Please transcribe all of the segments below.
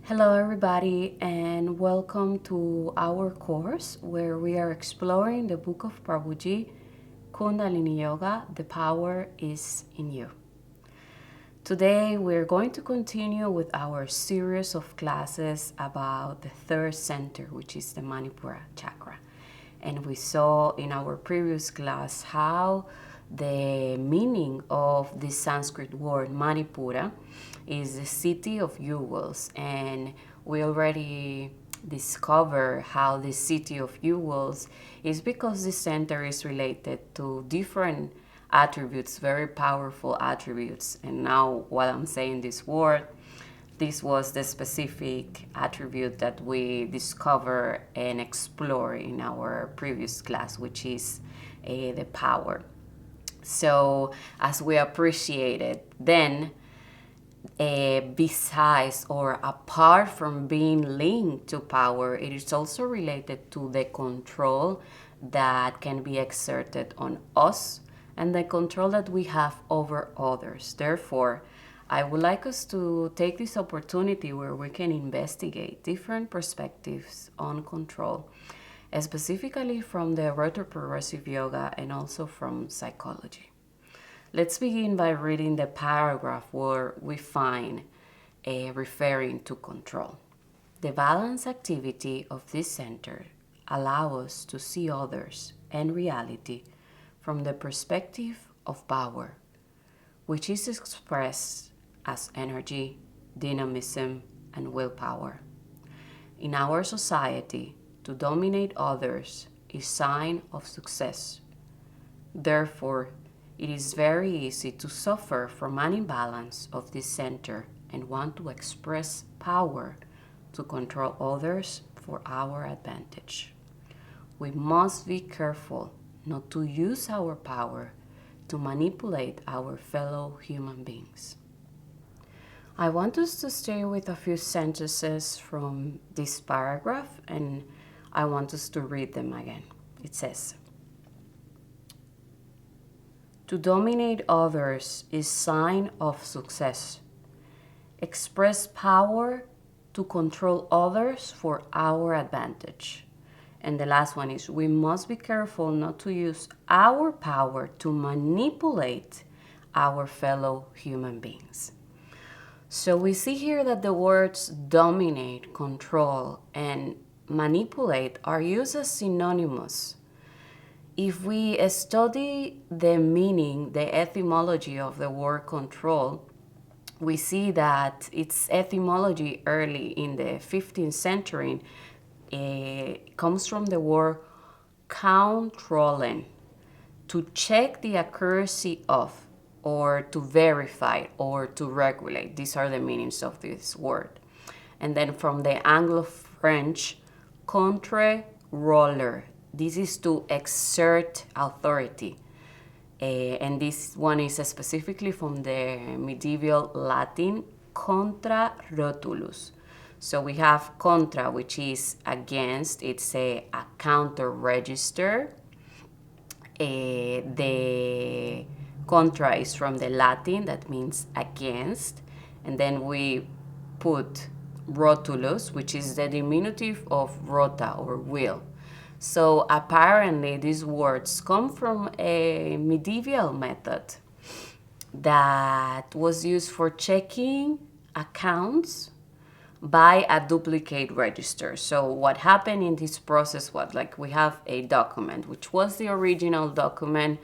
Hello, everybody, and welcome to our course where we are exploring the book of Prabhuji, Kundalini Yoga, The Power is in You. Today, we're going to continue with our series of classes about the third center, which is the Manipura chakra. And we saw in our previous class how the meaning of this Sanskrit word Manipura is the city of jewels, and we already discovered how the city of jewels is because the center is related to different attributes, very powerful attributes. And now while I'm saying this word, this was the specific attribute that we discovered and explored in our previous class, which is the power. So as we appreciated, then besides or apart from being linked to power, it is also related to the control that can be exerted on us and the control that we have over others. Therefore, I would like us to take this opportunity where we can investigate different perspectives on control, specifically from the retroprogressive yoga and also from psychology. Let's begin by reading the paragraph where we find referring to control. The balance activity of this center allows us to see others and reality from the perspective of power, which is expressed as energy, dynamism, and willpower. In our society, to dominate others is sign of success. Therefore, it is very easy to suffer from an imbalance of this center and want to express power to control others for our advantage. We must be careful not to use our power to manipulate our fellow human beings. I want us to stay with a few sentences from this paragraph, and I want us to read them again. It says, "To dominate others is sign of success. Express power to control others for our advantage." And the last one is, we must be careful not to use our power to manipulate our fellow human beings. So we see here that the words dominate, control, and manipulate are used as synonymous. If we study the meaning, the etymology of the word control, we see that its etymology early in the 15th century comes from the word controllen, to check the accuracy of, or to verify, or to regulate. These are the meanings of this word. And then from the Anglo-French, contre-roller. This is to exert authority. And this one is specifically from the medieval Latin, contra rotulus. So we have contra, which is against. It's a counter register. The contra is from the Latin, that means against. And then we put rotulus, which is the diminutive of rota, or wheel. So apparently these words come from a medieval method that was used for checking accounts by a duplicate register. So what happened in this process was, like, we have a document, which was the original document,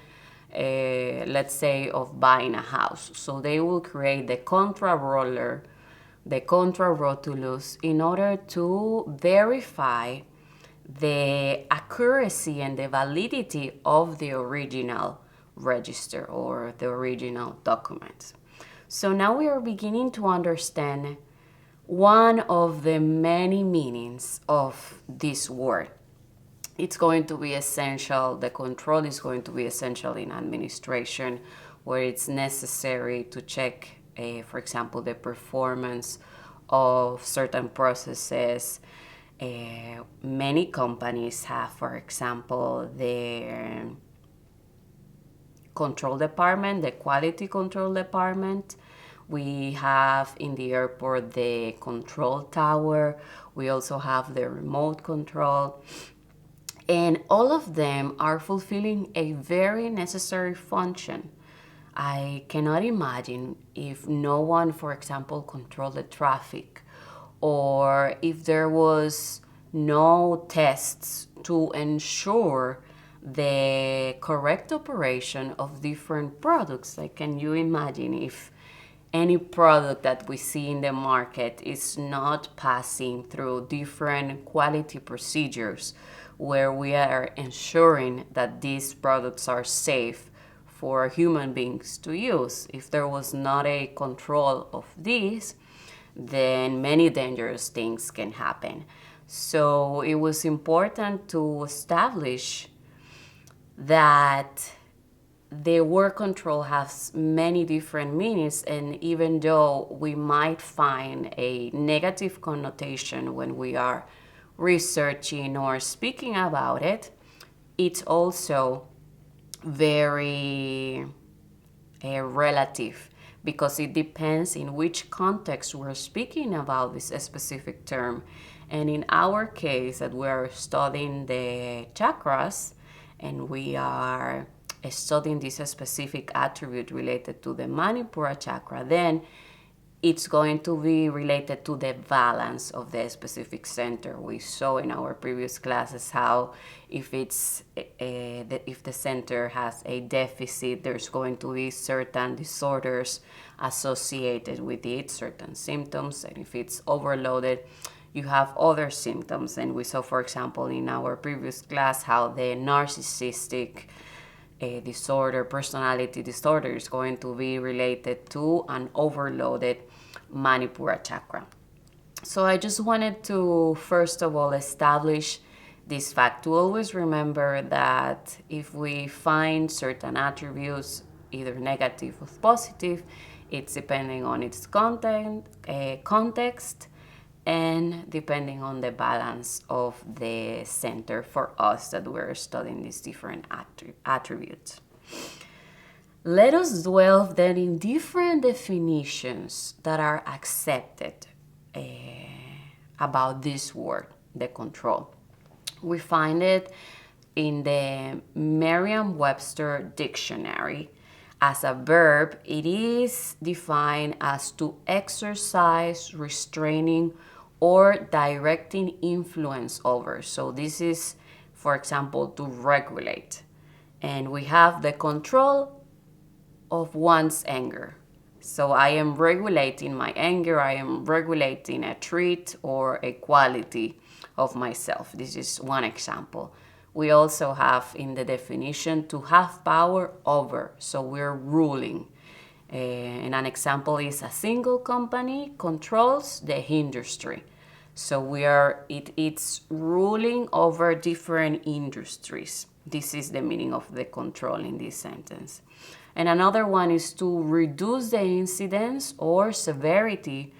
let's say, of buying a house. So they will create the contra roller, the contra rotulus, in order to verify the accuracy and the validity of the original register or the original document. So now we are beginning to understand one of the many meanings of this word. It's going to be essential, the control is going to be essential in administration, where it's necessary to check, for example, the performance of certain processes. Many companies have, for example, their control department, the quality control department, We have in the airport the control tower. We also have the remote control. And all of them are fulfilling a very necessary function. I cannot imagine if no one, for example, controlled the traffic, or if there was no tests to ensure the correct operation of different products. Like, can you imagine if any product that we see in the market is not passing through different quality procedures where we are ensuring that these products are safe for human beings to use? If there was not a control of this, then many dangerous things can happen. So it was important to establish that the word control has many different meanings, and even though we might find a negative connotation when we are researching or speaking about it, it's also very relative, because it depends in which context we're speaking about this specific term. And in our case, that we're studying the chakras and we are studying this specific attribute related to the Manipura chakra, then it's going to be related to the balance of the specific center. We saw in our previous classes how if the center has a deficit, there's going to be certain disorders associated with it, certain symptoms, and if it's overloaded, you have other symptoms. And we saw, for example, in our previous class how the narcissistic disorder, personality disorder, is going to be related to an overloaded Manipura chakra. So I just wanted to, first of all, establish this fact, to always remember that if we find certain attributes, either negative or positive, it's depending on its context, and depending on the balance of the center for us that we're studying these different attributes. Let us dwell then in different definitions that are accepted about this word, the control. We find it in the Merriam-Webster dictionary. As a verb, it is defined as to exercise restraining or directing influence over. So this is, for example, to regulate. And we have the control of one's anger. So I am regulating my anger, I am regulating a trait or a quality of myself. This is one example. We also have in the definition to have power over, so we're ruling. And an example is a single company controls the industry. So it's ruling over different industries. This is the meaning of the control in this sentence. And another one is to reduce the incidence or severity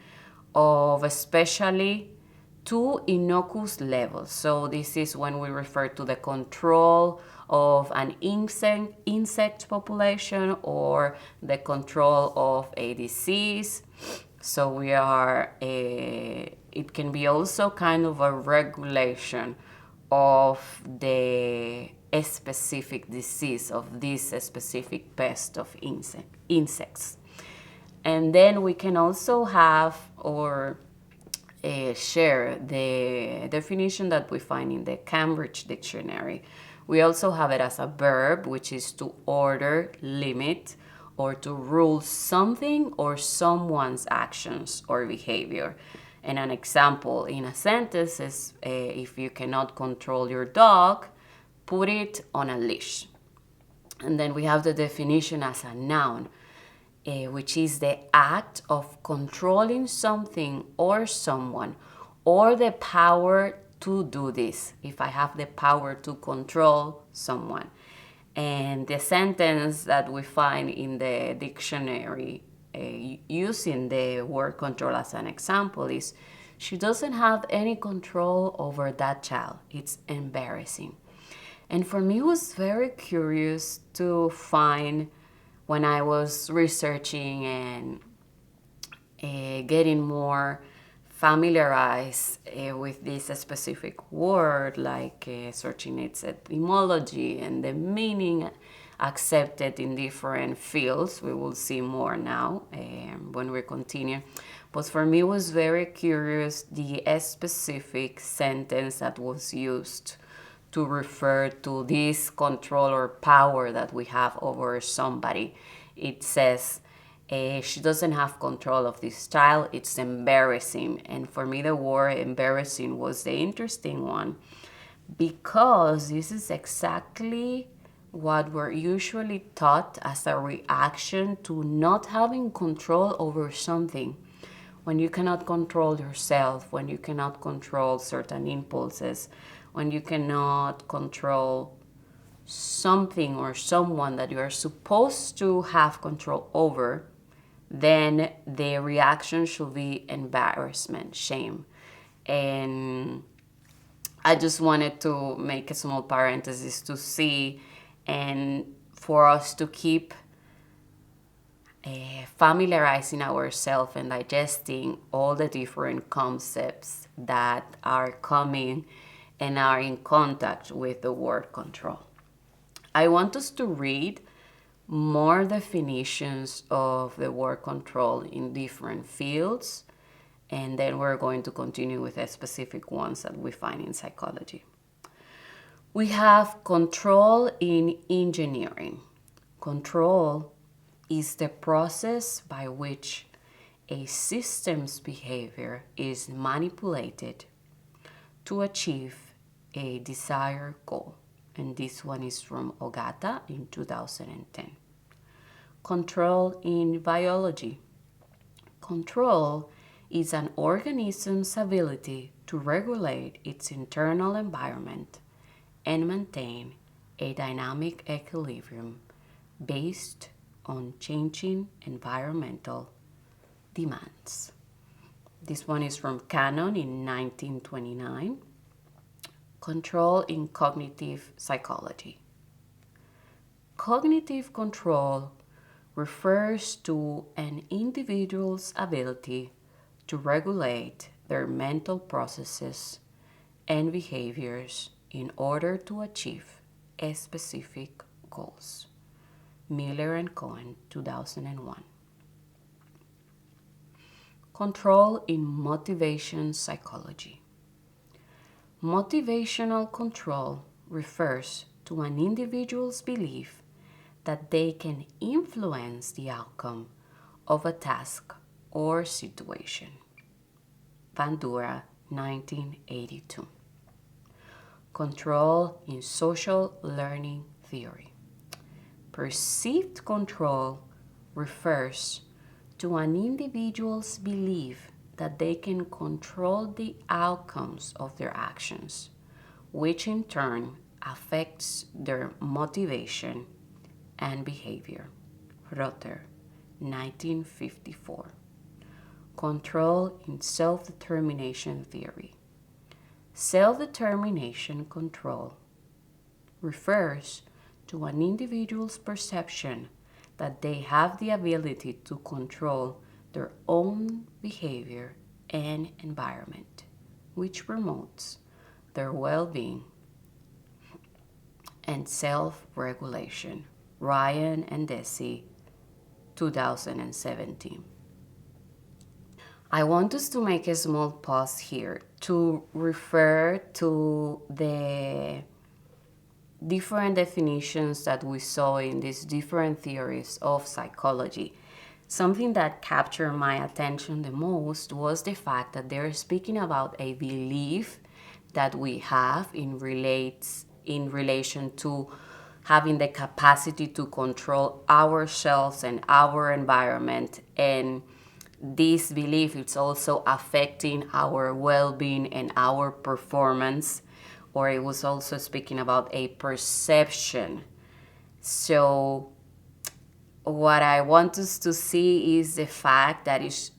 of especially to innocuous levels. So this is when we refer to the control of an insect population or the control of a disease. So it can be also kind of a regulation of the specific disease of this specific pest of insects. And then we can also have or share the definition that we find in the Cambridge Dictionary. We also have it as a verb, which is to order, limit, or to rule something or someone's actions or behavior. And an example in a sentence is if you cannot control your dog, put it on a leash. And then we have the definition as a noun, which is the act of controlling something or someone, or the power to do this, if I have the power to control someone. And the sentence that we find in the dictionary using the word control as an example is, she doesn't have any control over that child. It's embarrassing. And for me, it was very curious to find when I was researching and getting more familiarized with this specific word, like searching its etymology and the meaning accepted in different fields. We will see more now when we continue. But for me, it was very curious the specific sentence that was used to refer to this control or power that we have over somebody. It says, she doesn't have control of this child. It's embarrassing. And for me, the word embarrassing was the interesting one, because this is exactly what we're usually taught as a reaction to not having control over something. When you cannot control yourself, when you cannot control certain impulses, when you cannot control something or someone that you are supposed to have control over, then the reaction should be embarrassment, shame. And I just wanted to make a small parenthesis to see and for us to keep familiarizing ourselves and digesting all the different concepts that are coming and are in contact with the word control. I want us to read more definitions of the word control in different fields, and then we're going to continue with the specific ones that we find in psychology. We have control in engineering. Control is the process by which a system's behavior is manipulated to achieve a desired goal. And this one is from Ogata in 2010. Control in biology. Control is an organism's ability to regulate its internal environment and maintain a dynamic equilibrium based on changing environmental demands. This one is from Cannon in 1929. Control in cognitive psychology. Cognitive control refers to an individual's ability to regulate their mental processes and behaviors in order to achieve a specific goals. Miller and Cohen, 2001. Control in motivation psychology. Motivational control refers to an individual's belief that they can influence the outcome of a task or situation. Bandura, 1982. Control in social learning theory. Perceived control refers to an individual's belief that they can control the outcomes of their actions, which in turn affects their motivation and behavior. Rother, 1954. Control in self-determination theory. Self-determination control refers to an individual's perception that they have the ability to control their own behavior and environment, which promotes their well-being and self-regulation. Ryan and Desi, 2017. I want us to make a small pause here to refer to the different definitions that we saw in these different theories of psychology. Something that captured my attention the most was the fact that they're speaking about a belief that we have in relation to having the capacity to control ourselves and our environment. And this belief is also affecting our well-being and our performance, or it was also speaking about a perception. So what I want us to see is the fact that is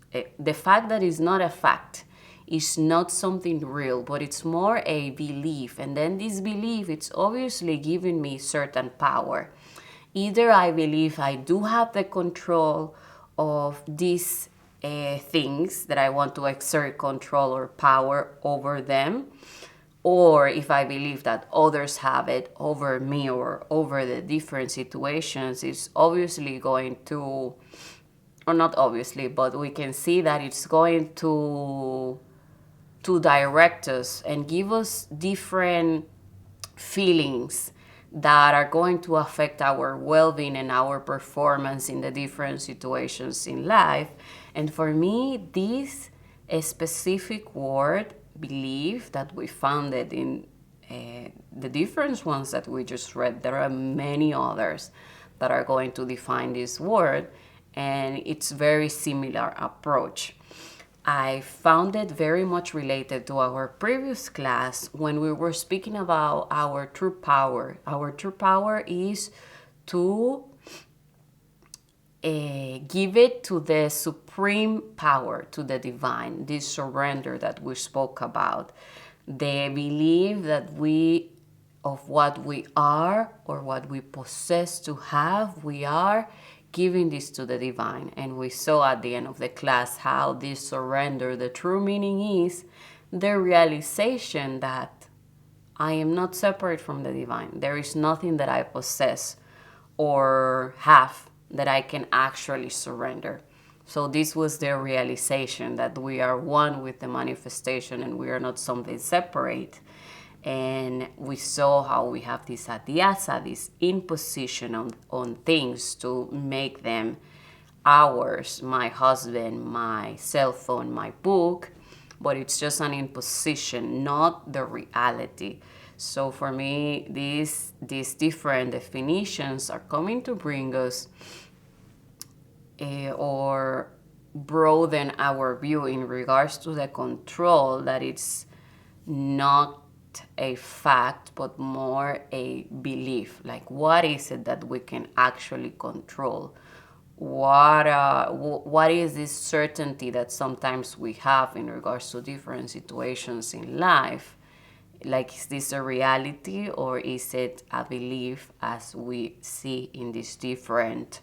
not a fact. It's not something real, but it's more a belief. And then this belief, it's obviously giving me certain power. Either I believe I do have the control of this things that I want to exert control or power over them, or if I believe that others have it over me or over the different situations, it's obviously going to, or not obviously, but we can see that it's going to direct us and give us different feelings that are going to affect our well-being and our performance in the different situations in life. And for me, this specific word, belief, that we found it in the different ones that we just read, there are many others that are going to define this word, and it's very similar approach. I found it very much related to our previous class when we were speaking about our true power. Our true power is to give it to the supreme power, to the divine, this surrender that we spoke about. The belief that we, of what we are or what we possess to have, we are giving this to the divine. And we saw at the end of the class how this surrender, the true meaning is the realization that I am not separate from the divine. There is nothing that I possess or have that I can actually surrender. So this was their realization that we are one with the manifestation and we are not something separate. And we saw how we have this adhyasa, this imposition on things to make them ours, my husband, my cell phone, my book, but it's just an imposition, not the reality. So for me, these different definitions are coming to bring us or broaden our view in regards to the control, that it's not a fact but more a belief. Like, what is it that we can actually control? What is this certainty that sometimes we have in regards to different situations in life? Like, is this a reality or is it a belief, as we see in these different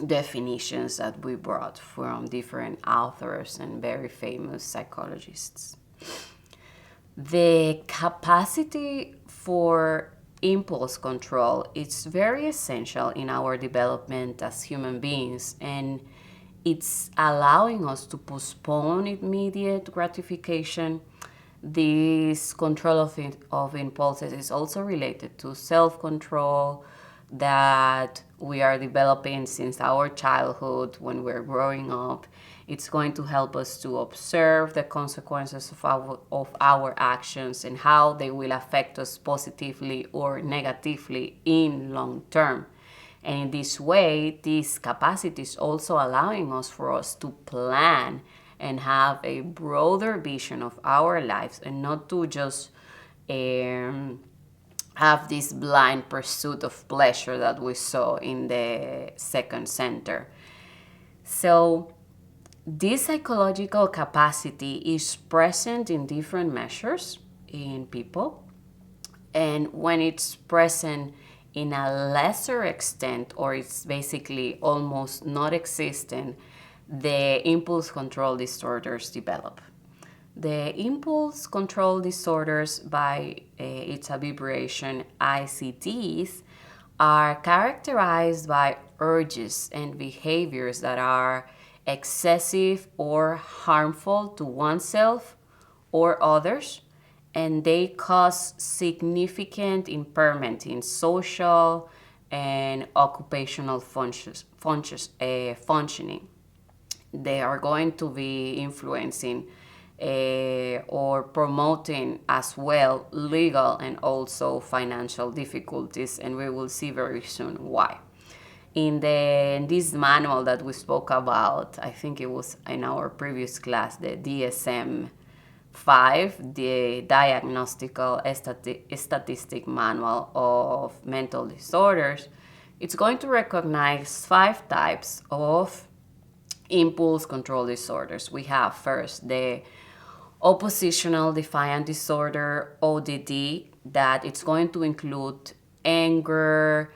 definitions that we brought from different authors and very famous psychologists? The capacity for impulse control is very essential in our development as human beings, and it's allowing us to postpone immediate gratification. This control of impulses is also related to self-control that we are developing since our childhood when we're growing up. It's going to help us to observe the consequences of our actions and how they will affect us positively or negatively in long term. And in this way, this capacity is also allowing us for us to plan and have a broader vision of our lives and not to just have this blind pursuit of pleasure that we saw in the second center. So this psychological capacity is present in different measures in people. And when it's present in a lesser extent, or it's basically almost not existent, the impulse control disorders develop. The impulse control disorders, by its abbreviation ICDs, are characterized by urges and behaviors that are excessive or harmful to oneself or others, and they cause significant impairment in social and occupational functioning. They are going to be influencing or promoting as well legal and also financial difficulties, and we will see very soon why. In this manual that we spoke about, I think it was in our previous class, the DSM-5, the Diagnostical Statistic Manual of Mental Disorders, it's going to recognize 5 types of impulse control disorders. We have first the oppositional defiant disorder, ODD, that it's going to include anger,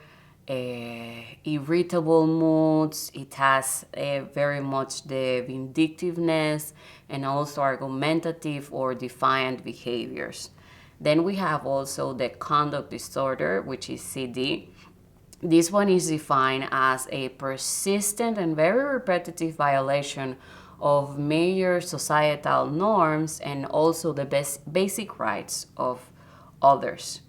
irritable moods. It has very much the vindictiveness and also argumentative or defiant behaviors. Then we have also the conduct disorder, which is CD. This one is defined as a persistent and very repetitive violation of major societal norms and also the basic rights of others.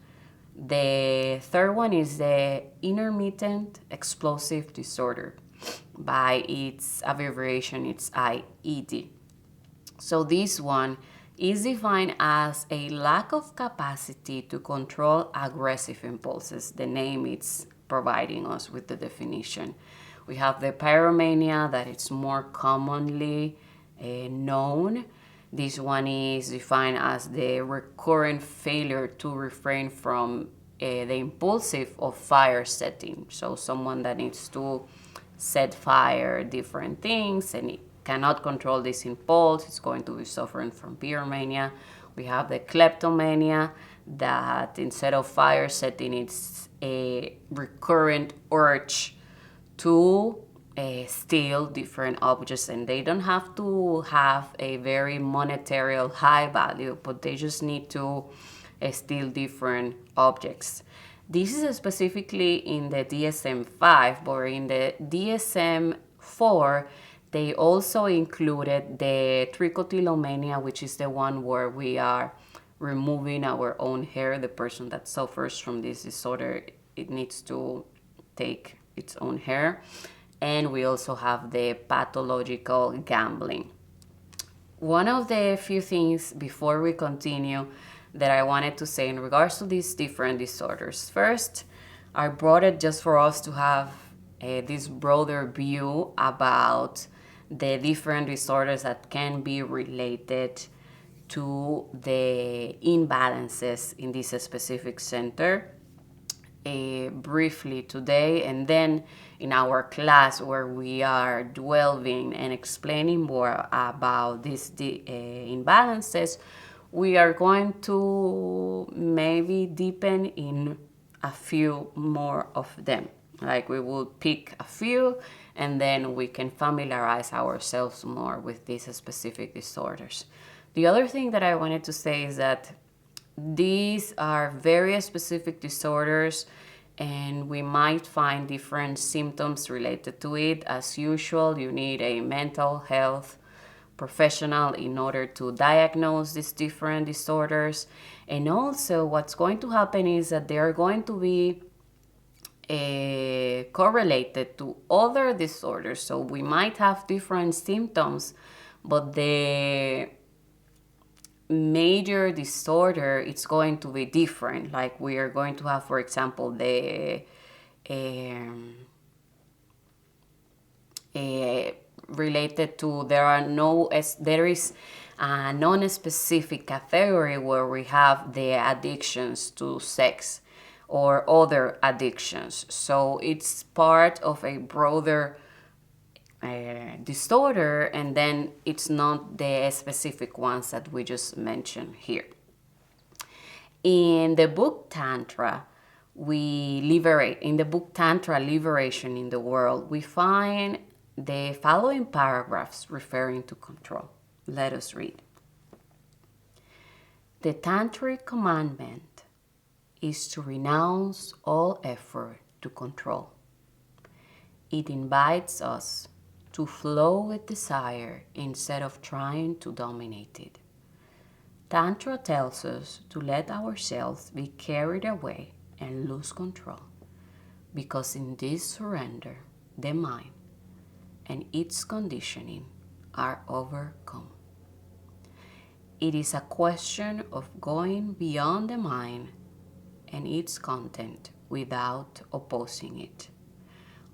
The third one is the intermittent explosive disorder. By its abbreviation, it's IED. So this one is defined as a lack of capacity to control aggressive impulses. The name is providing us with the definition. We have the pyromania that it's more commonly known. This one is defined as the recurrent failure to refrain from the impulsive or fire setting. So someone that needs to set fire different things and it cannot control this impulse, it's going to be suffering from pyromania. We have the kleptomania that instead of fire setting, it's a recurrent urge to steal different objects, and they don't have to have a very monetary or high value, but they just need to steal different objects. This is specifically in the DSM-5, but in the DSM-4, they also included the trichotillomania, which is the one where we are removing our own hair. The person that suffers from this disorder, it needs to take its own hair. And we also have the pathological gambling. One of the few things before we continue that I wanted to say in regards to these different disorders. First, I brought it just for us to have this broader view about the different disorders that can be related to the imbalances in this specific center. Briefly today, and then in our class where we are delving and explaining more about these imbalances, we are going to maybe deepen in a few more of them. Like we will pick a few and then we can familiarize ourselves more with these specific disorders. The other thing that I wanted to say is that these are very specific disorders and we might find different symptoms related to it. As usual, you need a mental health professional in order to diagnose these different disorders. And also what's going to happen is that they are going to be correlated to other disorders. So we might have different symptoms, but the major disorder, it's going to be different. Like we are going to have, for example, the related to there is a non-specific category where we have the addictions to sex or other addictions. So it's part of a broader disorder, and then it's not the specific ones that we just mentioned here. In the book Tantra, in the book Tantra Liberation in the World, we find the following paragraphs referring to control. Let us read. The Tantric commandment is to renounce all effort to control. It invites us to flow with desire instead of trying to dominate it. Tantra tells us to let ourselves be carried away and lose control, because in this surrender, the mind and its conditioning are overcome. It is a question of going beyond the mind and its content without opposing it.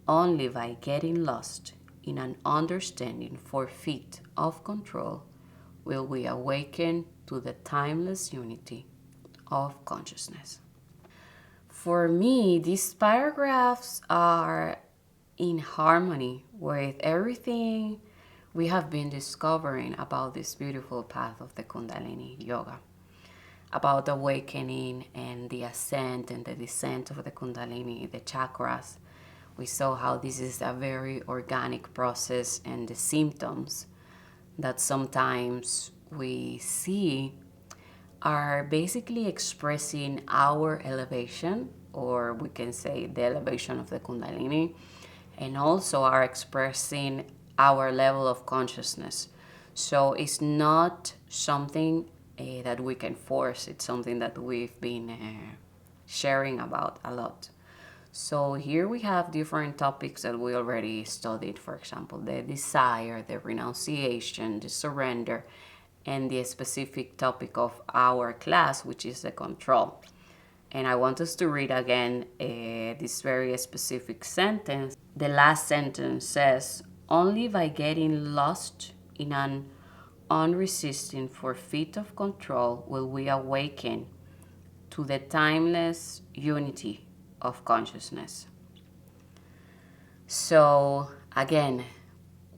Only by getting lost in an understanding forfeit of control will we awaken to the timeless unity of consciousness. For me, these paragraphs are in harmony with everything we have been discovering about this beautiful path of the Kundalini yoga. about awakening and the ascent and the descent of the Kundalini, the chakras. We saw how this is a very organic process, and the symptoms that sometimes we see are basically expressing our elevation, or we can say the elevation of the Kundalini, and also are expressing our level of consciousness. So it's not something that we can force, it's something that we've been sharing about a lot. So here we have different topics that we already studied, for example, the desire, the renunciation, the surrender, and the specific topic of our class, which is the control. And I want us to read again this very specific sentence. The last sentence says, "Only by getting lost in an unresisting forfeit of control will we awaken to the timeless unity of consciousness." So again,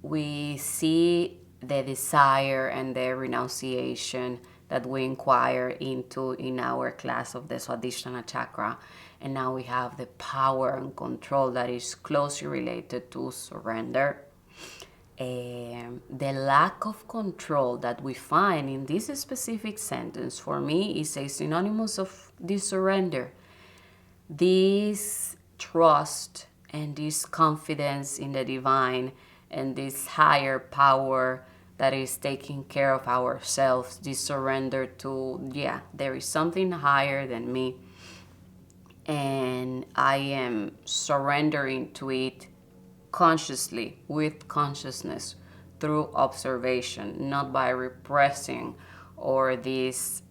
we see the desire and the renunciation that we inquire into in our class of the Swadhisthana chakra, and now we have the power and control that is closely related to surrender. The lack of control that we find in this specific sentence, for me, is a synonymous of this surrender. This trust and this confidence in the divine and this higher power that is taking care of ourselves, this surrender to, there is something higher than me, and I am surrendering to it consciously, with consciousness, through observation, not by repressing or this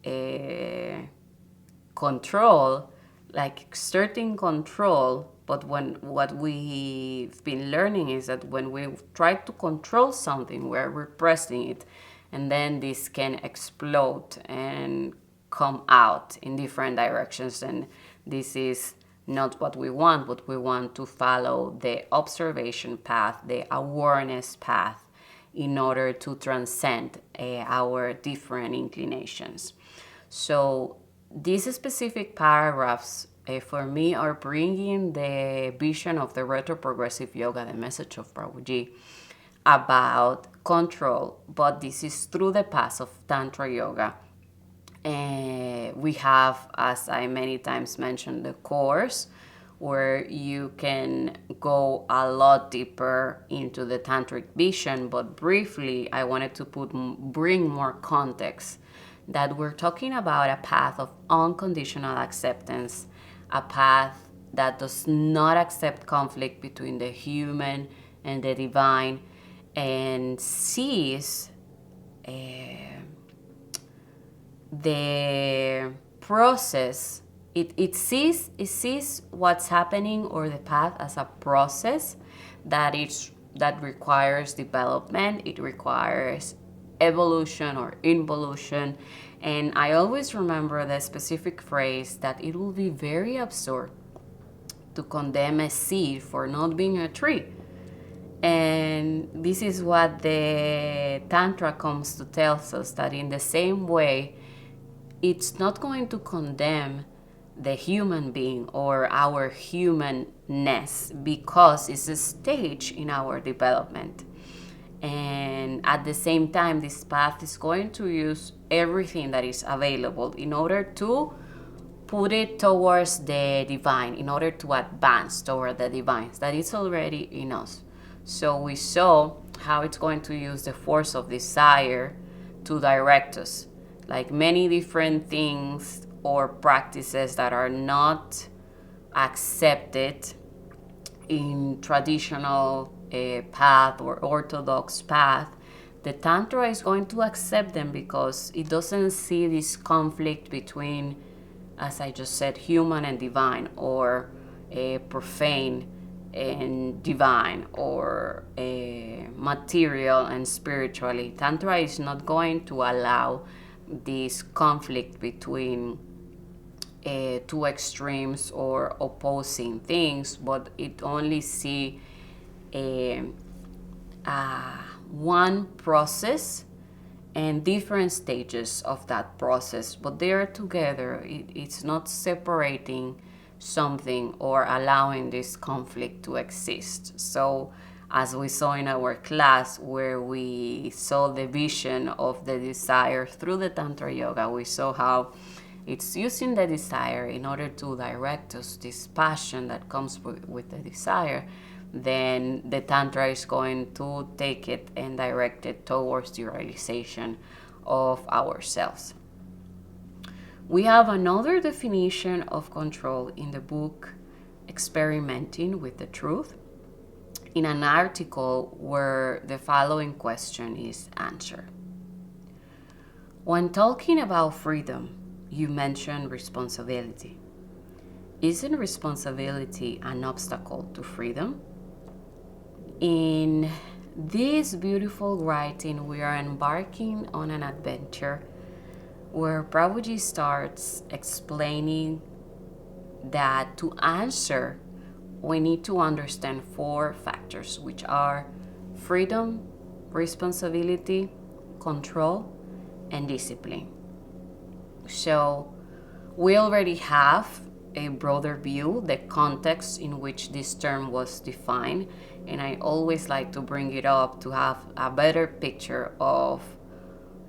control, like exerting control. But what we've been learning is that when we try to control something, we're repressing it, and then this can explode and come out in different directions, and this is not what we want. But we want to follow the observation path, the awareness path, in order to transcend our different inclinations. So these specific paragraphs for me are bringing the vision of the retroprogressive yoga, the message of Prabhuji about control, but this is through the path of Tantra yoga. We have, as I many times mentioned, the course where you can go a lot deeper into the tantric vision, but briefly I wanted to bring more context that we're talking about a path of unconditional acceptance, a path that does not accept conflict between the human and the divine, and sees the process. It sees what's happening, or the path, as a process that requires development. It requires evolution or involution. And I always remember the specific phrase that it will be very absurd to condemn a seed for not being a tree. And this is what the Tantra comes to tell us, that in the same way, it's not going to condemn the human being or our humanness, because it's a stage in our development. And at the same time, this path is going to use everything that is available in order to put it towards the divine, in order to advance toward the divine that is already in us. So we saw how it's going to use the force of desire to direct us, like many different things or practices that are not accepted in traditional path or orthodox path. The Tantra is going to accept them because it doesn't see this conflict between, as I just said, human and divine, or profane and divine, or material and spiritually. Tantra is not going to allow this conflict between two extremes or opposing things, but it only see one process and different stages of that process, but they are together. It's not separating something or allowing this conflict to exist. So as we saw in our class where we saw the vision of the desire through the Tantra Yoga, we saw how it's using the desire in order to direct us, this passion that comes with the desire. Then the Tantra is going to take it and direct it towards the realization of ourselves. We have another definition of control in the book Experimenting with the Truth, in an article where the following question is answered. When talking about freedom, you mentioned responsibility. Isn't responsibility an obstacle to freedom? In this beautiful writing, we are embarking on an adventure where Prabhuji starts explaining that to answer, we need to understand 4 factors, which are freedom, responsibility, control, and discipline. So we already have a broader view, the context in which this term was defined, and I always like to bring it up to have a better picture of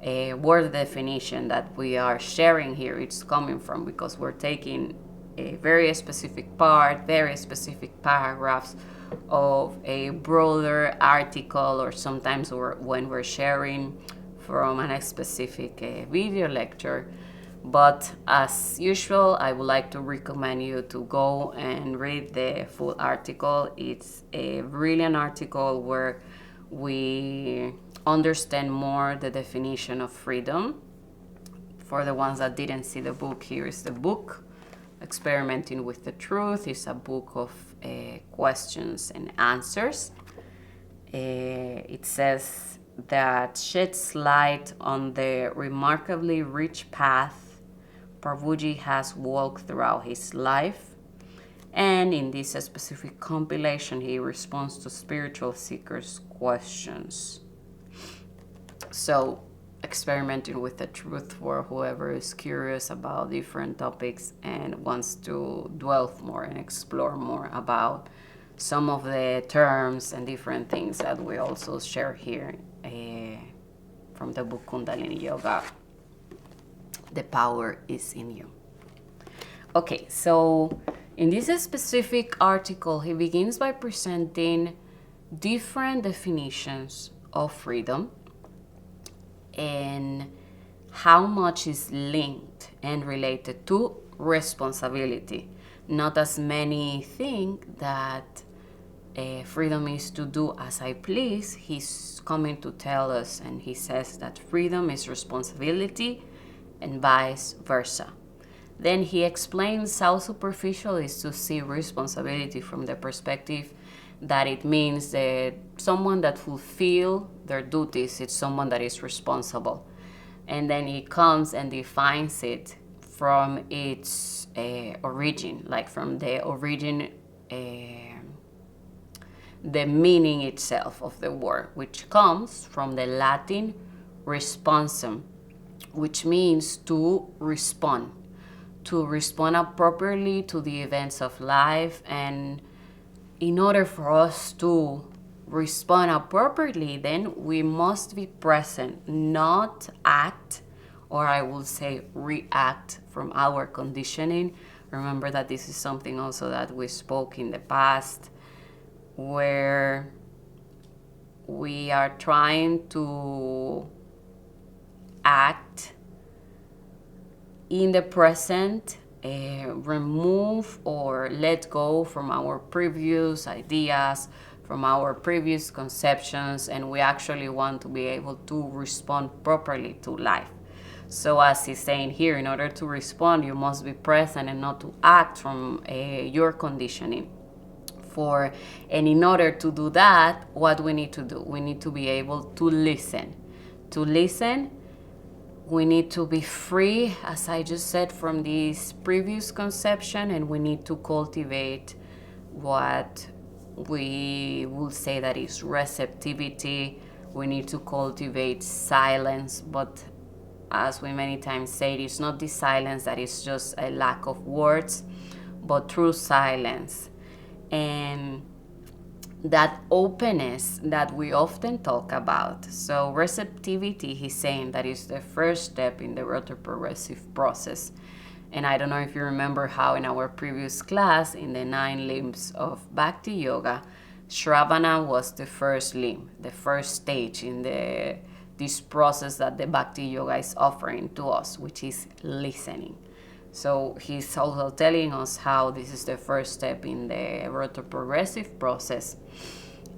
where the definition that we are sharing here is coming from, because we're taking a very specific part, very specific paragraphs of a broader article, or sometimes when we're sharing from a specific video lecture. But as usual, I would like to recommend you to go and read the full article. It's a brilliant article where we understand more the definition of freedom. For the ones that didn't see the book, here is the book. Experimenting with the Truth is a book of questions and answers. It says that sheds light on the remarkably rich path Prabhuji has walked throughout his life, and in this specific compilation he responds to spiritual seekers' questions. So, experimenting with the truth for whoever is curious about different topics and wants to dwell more and explore more about some of the terms and different things that we also share here from the book Kundalini Yoga. The power is in you. Okay, so in this specific article, he begins by presenting different definitions of freedom and how much is linked and related to responsibility. Not as many think that freedom is to do as I please. He's coming to tell us, and he says that freedom is responsibility and vice versa. Then he explains how superficial is to see responsibility from the perspective that it means that someone that fulfill their duties is someone that is responsible. And then he comes and defines it from its origin, like from the origin, the meaning itself of the word, which comes from the Latin responsum, which means to respond appropriately to the events of life. And in order for us to respond appropriately, then we must be present, not act, or I will say react from our conditioning. Remember that this is something also that we spoke in the past, where we are trying to act in the present, remove or let go from our previous ideas, from our previous conceptions, and we actually want to be able to respond properly to life. So as he's saying here, in order to respond, you must be present and not to act from your conditioning. And in order to do that, what we need to do? We need to be able to listen. To listen, we need to be free, as I just said, from this previous conception, and we need to cultivate what we will say that is receptivity, We need to cultivate silence, but as we many times say, it's not the silence that is just a lack of words, but true silence. And that openness that we often talk about. So receptivity, he's saying, that is the first step in the retroprogressive process. And I don't know if you remember how in our previous class, in the 9 limbs of Bhakti Yoga, Shravana was the first limb, the first stage in this process that the Bhakti Yoga is offering to us, which is listening. So he's also telling us how this is the first step in the retroprogressive process.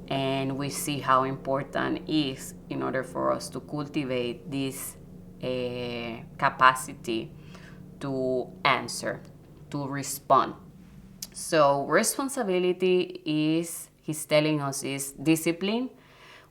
And we see how important it is in order for us to cultivate this capacity to answer, to respond. So responsibility is, he's telling us, is discipline.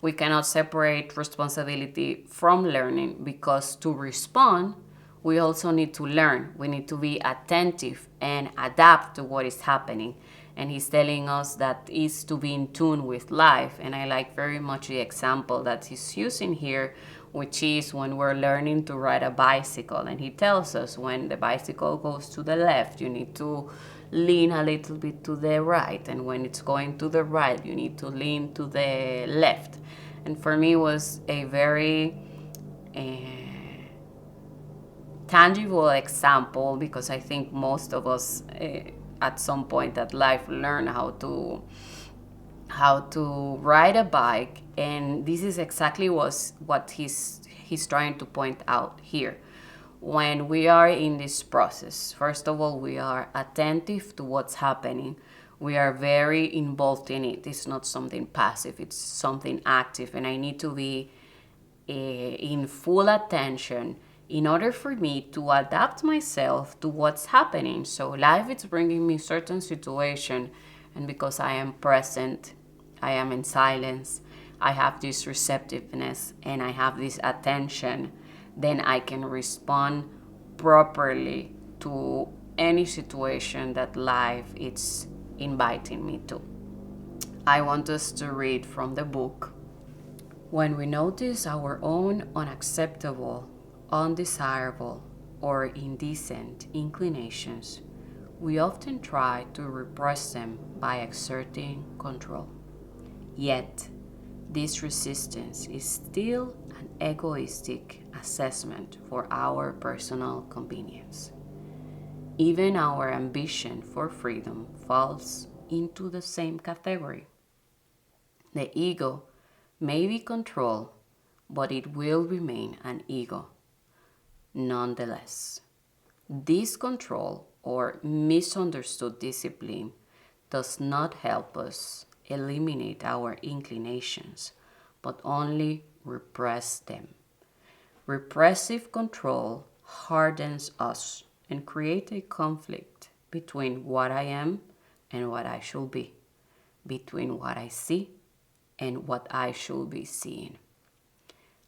We cannot separate responsibility from learning, because to respond, we also need to learn. We need to be attentive and adapt to what is happening. And he's telling us that is to be in tune with life. And I like very much the example that he's using here, which is when we're learning to ride a bicycle. And he tells us when the bicycle goes to the left, you need to lean a little bit to the right. And when it's going to the right, you need to lean to the left. And for me, it was a very tangible example, because I think most of us at some point at life learn how to ride a bike. And this is exactly what he's trying to point out here. When we are in this process, first of all, we are attentive to what's happening. We are very involved in it. It's not something passive, it's something active. And I need to be in full attention in order for me to adapt myself to what's happening. So life is bringing me certain situation, and because I am present, I am in silence, I have this receptiveness, and I have this attention, then I can respond properly to any situation that life is inviting me to. I want us to read from the book. When we notice our own unacceptable, undesirable, or indecent inclinations, we often try to repress them by exerting control. Yet, this resistance is still an egoistic assessment for our personal convenience. Even our ambition for freedom falls into the same category. The ego may be controlled, but it will remain an ego nonetheless. This control or misunderstood discipline does not help us eliminate our inclinations, but only repress them. Repressive control hardens us and creates a conflict between what I am and what I should be, between what I see and what I should be seeing.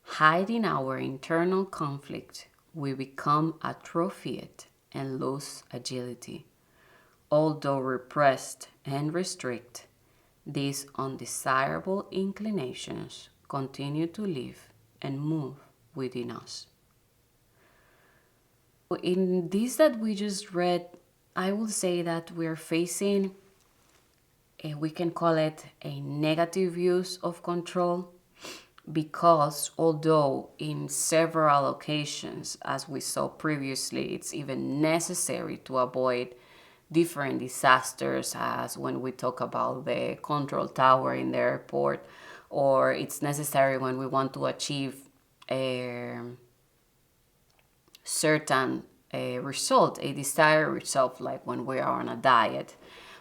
Hiding our internal conflict, we become atrophied and lose agility. Although repressed and restrict, these undesirable inclinations continue to live and move within us. In this that we just read, I would say that we're facing, we can call it a negative use of control, because although in several occasions, as we saw previously, it's even necessary to avoid different disasters, as when we talk about the control tower in the airport, or it's necessary when we want to achieve a certain result, a desired result, like when we are on a diet.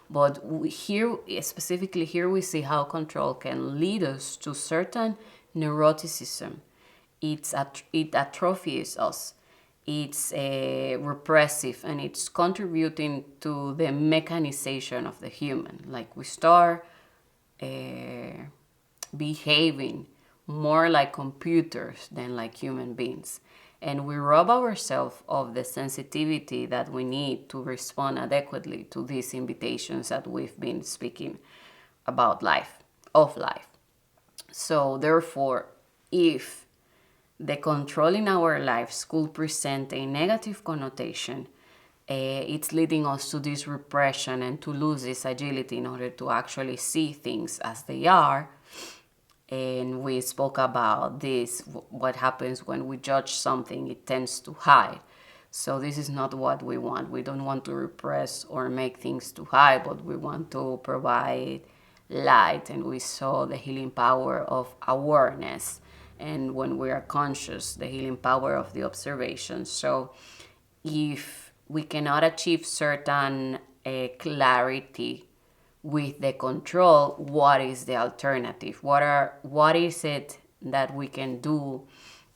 But here, specifically here, we see how control can lead us to certain neuroticism. It atrophies us. It's repressive, and it's contributing to the mechanization of the human. Like we start behaving more like computers than like human beings. And we rob ourselves of the sensitivity that we need to respond adequately to these invitations that we've been speaking about life, of life. So therefore, If the control in our lives could present a negative connotation, it's leading us to this repression and to lose this agility in order to actually see things as they are. And we spoke about this, what happens when we judge something, it tends to hide. So this is not what we want. We don't want to repress or make things to hide, but we want to provide light. And we saw the healing power of awareness. And when we are conscious, the healing power of the observation. So if we cannot achieve certain clarity with the control, what is the alternative? What is it that we can do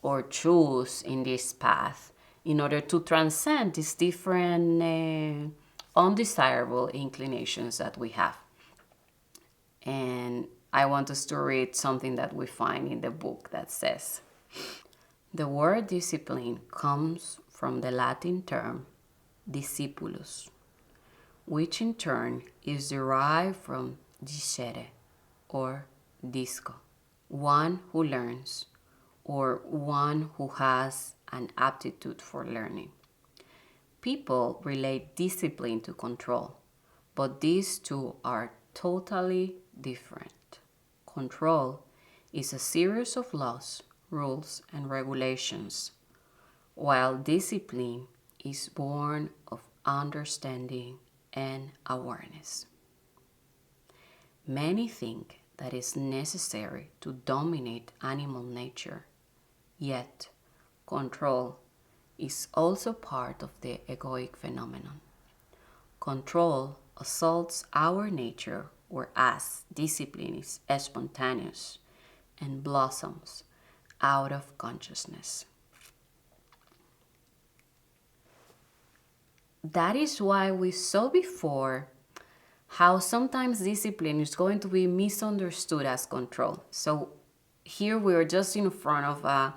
or choose in this path in order to transcend these different undesirable inclinations that we have? And I want us to read something that we find in the book that says, the word discipline comes from the Latin term discipulus, which in turn is derived from discere or disco, one who learns or one who has an aptitude for learning. People relate discipline to control, but these two are totally different. Control is a series of laws, rules, and regulations, while discipline is born of understanding and awareness. Many think that it's necessary to dominate animal nature, yet control is also part of the egoic phenomenon. Control assaults our nature, whereas discipline is spontaneous and blossoms out of consciousness. That is why we saw before how sometimes discipline is going to be misunderstood as control. So here we are just in front of a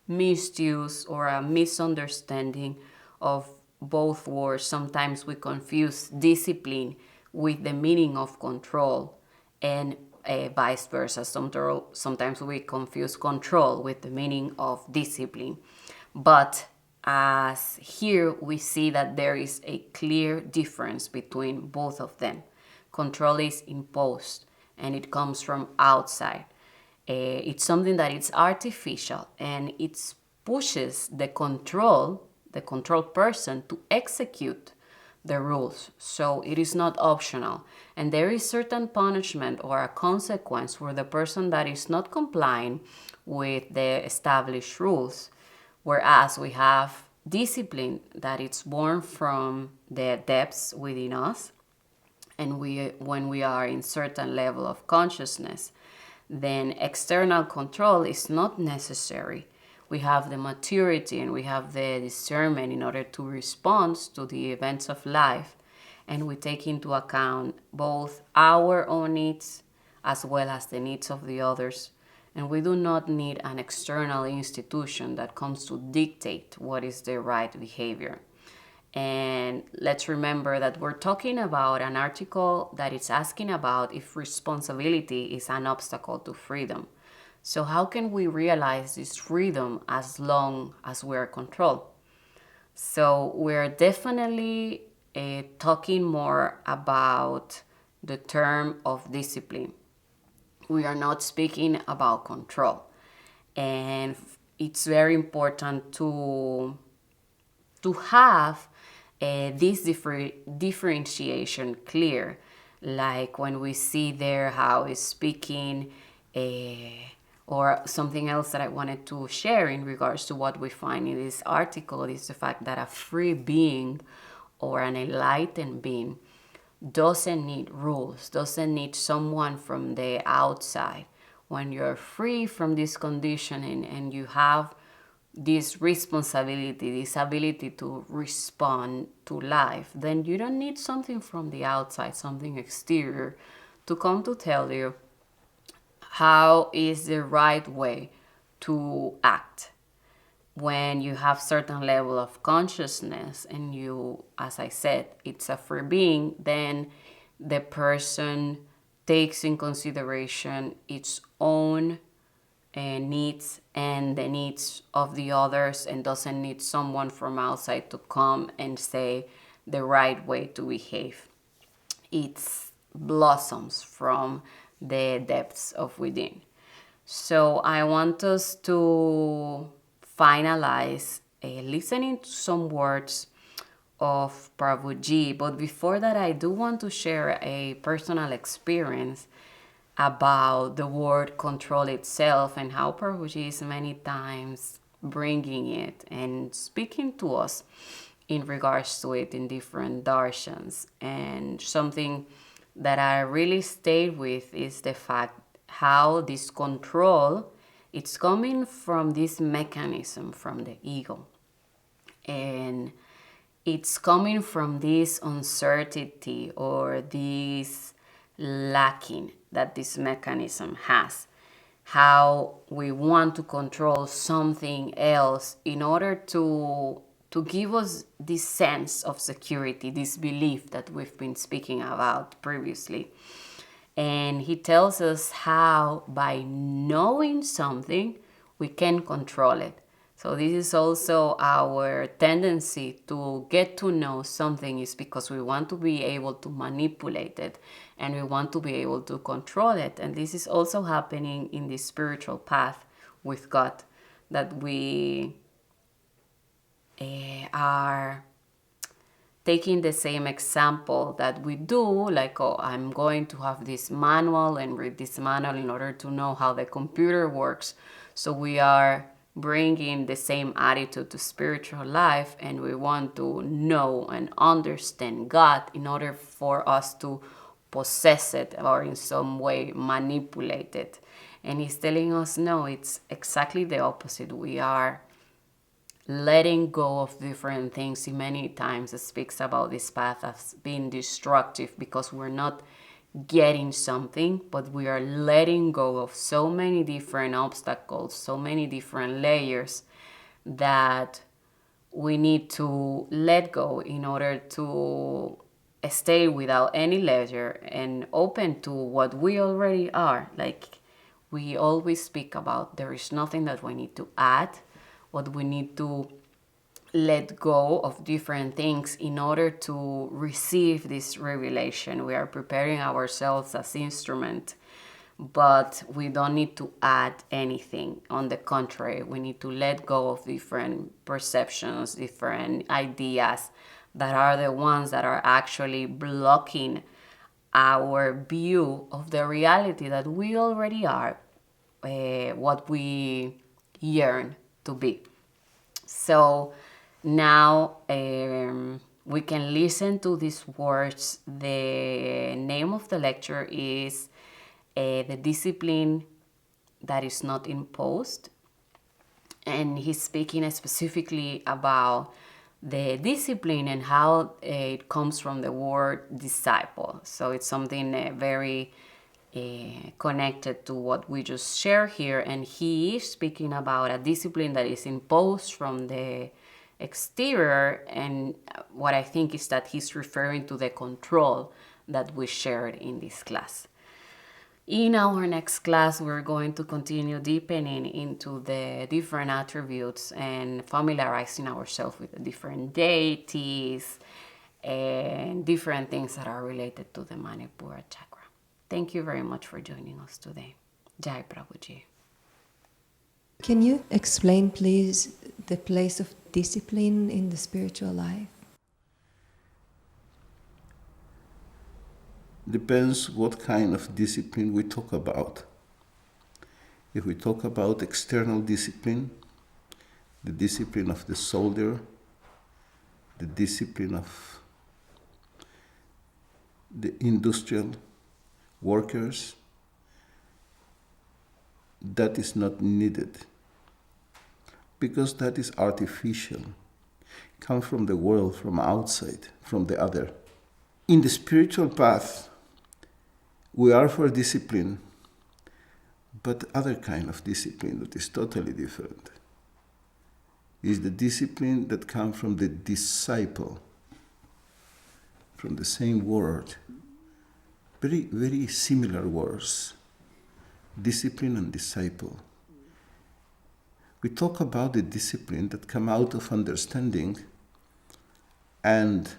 misuse or a misunderstanding of both words. Sometimes we confuse discipline with the meaning of control, and vice versa. Sometimes we confuse control with the meaning of discipline. But as here we see that there is a clear difference between both of them. Control is imposed and it comes from outside. It's something that is artificial, and it pushes the control person to execute the rules. So it is not optional, and there is certain punishment or a consequence for the person that is not complying with the established rules. Whereas we have discipline that it's born from the depths within us, and when we are in certain level of consciousness, then external control is not necessary. We have the maturity and we have the discernment in order to respond to the events of life, and we take into account both our own needs as well as the needs of the others. And we do not need an external institution that comes to dictate what is the right behavior. And let's remember that we're talking about an article that is asking about if responsibility is an obstacle to freedom. So how can we realize this freedom as long as we're controlled? So we're definitely talking more about the term of discipline. We are not speaking about control. And it's very important to have this differentiation clear. Like when we see there how it's speaking, or something else that I wanted to share in regards to what we find in this article is the fact that a free being or an enlightened being doesn't need rules, doesn't need someone from the outside. When you're free from this conditioning and you have this responsibility, this ability to respond to life, then you don't need something from the outside, something exterior, to come to tell you how is the right way to act. When you have certain level of consciousness and you, as I said, it's a free being, then the person takes in consideration its own needs and the needs of the others, and doesn't need someone from outside to come and say the right way to behave. It blossoms from the depths of within. So I want us to finalize listening to some words of Prabhuji. But before that, I do want to share a personal experience about the word control itself, and how Prabhuji is many times bringing it and speaking to us in regards to it in different darshans. And something that I really stayed with is the fact how this control, it's coming from this mechanism from the ego, and it's coming from this uncertainty or this lacking that this mechanism has. How we want to control something else in order to give us this sense of security, this belief that we've been speaking about previously. And he tells us how by knowing something, we can control it. So this is also our tendency to get to know something, is because we want to be able to manipulate it and we want to be able to control it. And this is also happening in the spiritual path with God, that we are taking the same example that we do, like, oh, I'm going to have this manual and read this manual in order to know how the computer works. So we are bringing the same attitude to spiritual life, and we want to know and understand God in order for us to possess it or in some way manipulate it. And he's telling us, no, it's exactly the opposite. We are letting go of different things. He many times speaks about this path as being destructive, because we're not getting something, but we are letting go of so many different obstacles, so many different layers that we need to let go in order to stay without any leisure and open to what we already are. Like we always speak about, there is nothing that we need to add. What we need to let go of different things in order to receive this revelation. We are preparing ourselves as instrument, but we don't need to add anything. On the contrary, we need to let go of different perceptions, different ideas that are the ones that are actually blocking our view of the reality that we already are, what we yearn to be. So now we can listen to these words. The name of the lecture is The Discipline That Is Not Imposed. And he's speaking specifically about the discipline and how it comes from the word disciple. So it's something very connected to what we just shared here. And he is speaking about a discipline that is imposed from the exterior. And what I think is that he's referring to the control that we shared in this class. In our next class, we're going to continue deepening into the different attributes and familiarizing ourselves with the different deities and different things that are related to the Manipura chakra. Thank you very much for joining us today. Jai Prabhuji. Can you explain, please, the place of discipline in the spiritual life? Depends what kind of discipline we talk about. If we talk about external discipline, the discipline of the soldier, the discipline of the industrial workers, that is not needed, because that is artificial, comes from the world, from outside, from the other. In the spiritual path, we are for discipline, but other kind of discipline that is totally different is the discipline that comes from the disciple, from the same word, very, very similar words, discipline and disciple. we talk about the discipline that come out of understanding and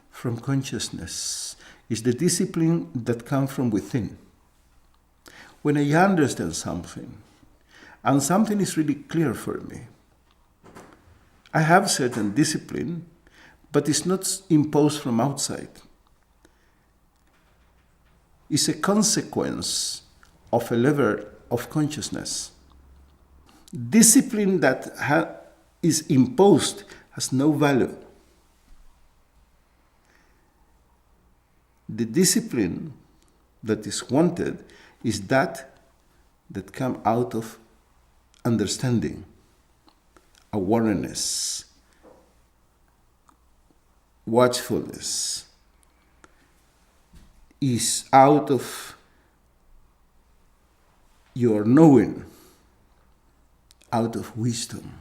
from consciousness. Is the discipline that comes from within. When I understand something, and something is really clear for me, I have certain discipline, but it's not imposed from outside. It's a consequence of a level of consciousness. Discipline that is imposed has no value. The discipline that is wanted is that comes out of understanding, awareness, watchfulness, is out of your knowing, out of wisdom.